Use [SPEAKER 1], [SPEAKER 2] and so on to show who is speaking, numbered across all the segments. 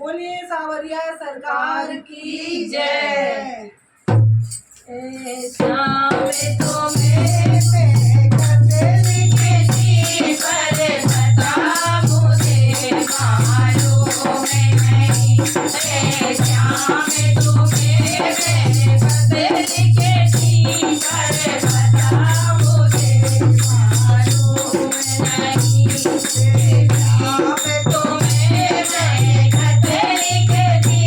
[SPEAKER 1] बोलिए सावरिया सरकार की जय।
[SPEAKER 2] श्याम तुम्हें मैं कते लिखी पर बता मुझे मालूम नहीं। श्याम तुम्हें मैं कते लिखी पर बता मुझे मालूम नहीं। श्याम तुम्हें मैं कते लिखी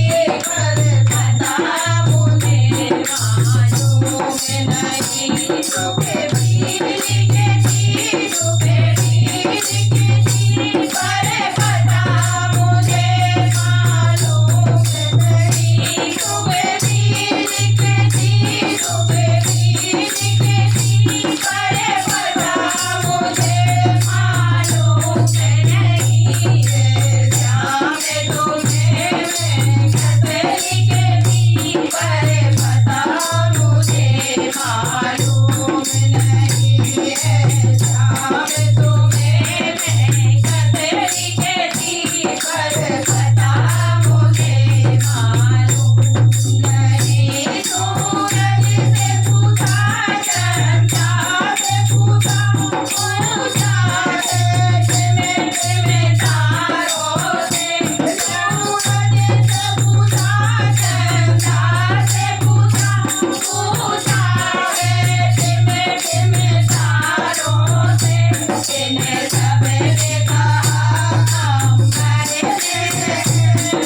[SPEAKER 2] पर बता मुझे मालूम नहीं। सुखे वीर लिखी सुखे वीर लिखी पर बता मुझे मालूम नहीं। सुखे वीर लिखी सुखे वीर लिखी पर बता मुझे मालूम नहीं। श्याम तुम्हें मैं कते लिखी पर बता मुझे मालूम नहीं। श्याम तुम्हें मैं कते लिखी पर बता मुझे मालूम नहीं। सूरज से पूछा चंदा से पूछा पूछा टिमे टिमे तारों से। सूरज से पूछा चंदा से पूछा पूछा टिमे टिमे तारों से। इन्हें सबने कहा अंबर ने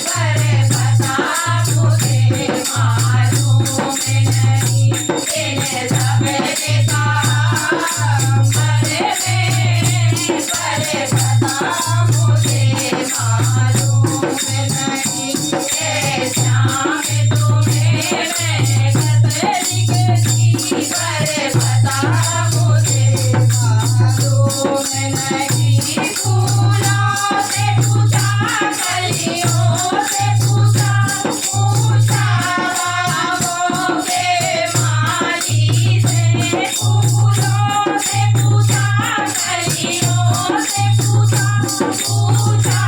[SPEAKER 2] पर बता मुझे मालूम नहीं। इन्हें सबने कहा अंबर ने पर बता मुझे मालूम नहीं। श्याम तुम्हें मैं कते लिखी पर बता मुझे मालूम नहीं। फूलों से पूछा कलियों से पूछा पूछा बागों के माली से। फूलों से पूछा कलियों से पूछा पूछा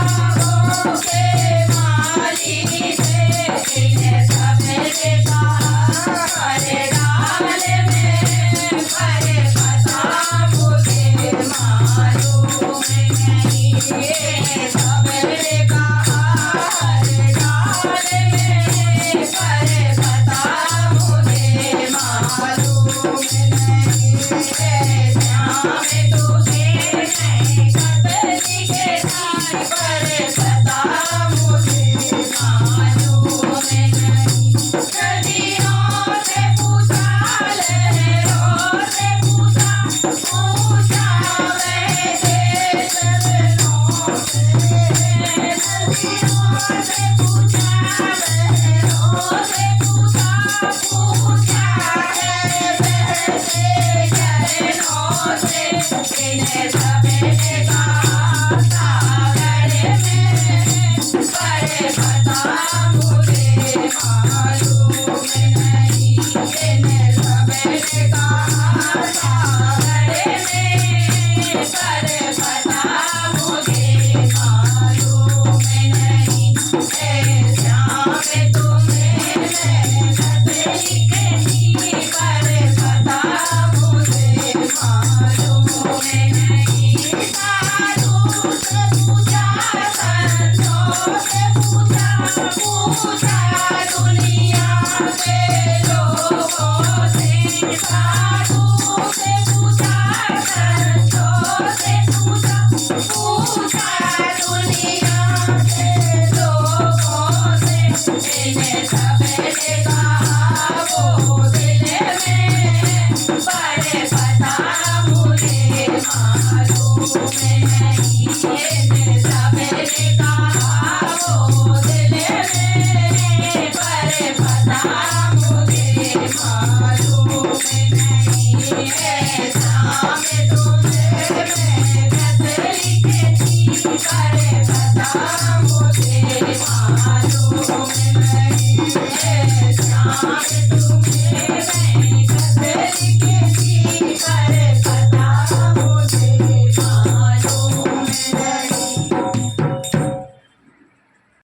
[SPEAKER 2] बागों के माली से। इन्हें सबने कहा हरे डाल में पर बता मुझे मालूम नहीं। सबने कहा हरे डाल में पर बता मुझे मालूम नहीं। श्याम तुम्हें मैं कते लिखी पर बता मुझे मालूम नहीं। नदियों से पूछा लहरों से पूछा पूछा वैसे चरणों से। नदियों से पूछा लहरों से पूछा पूछा वैसे चरणों से। इन्हें सबने कहा सागर में पर बता मुझे मालूम नहीं। इन्हें सबने कहा सागर में पर बता मुझे मालूम नहीं। श्याम तुम्हें मैं कते लिखी पर बता मुझे मालूम नहीं। साधु से पूछा संतों से पूछा पूछा दुनिया के लोगों से। साधु से पूछा संतों से पूछा पूछा दुनिया के लोगों से। इन्हें सबने कहा वो दिल में पर बता मुझे मालूम नहीं। इन्हें सबने कहा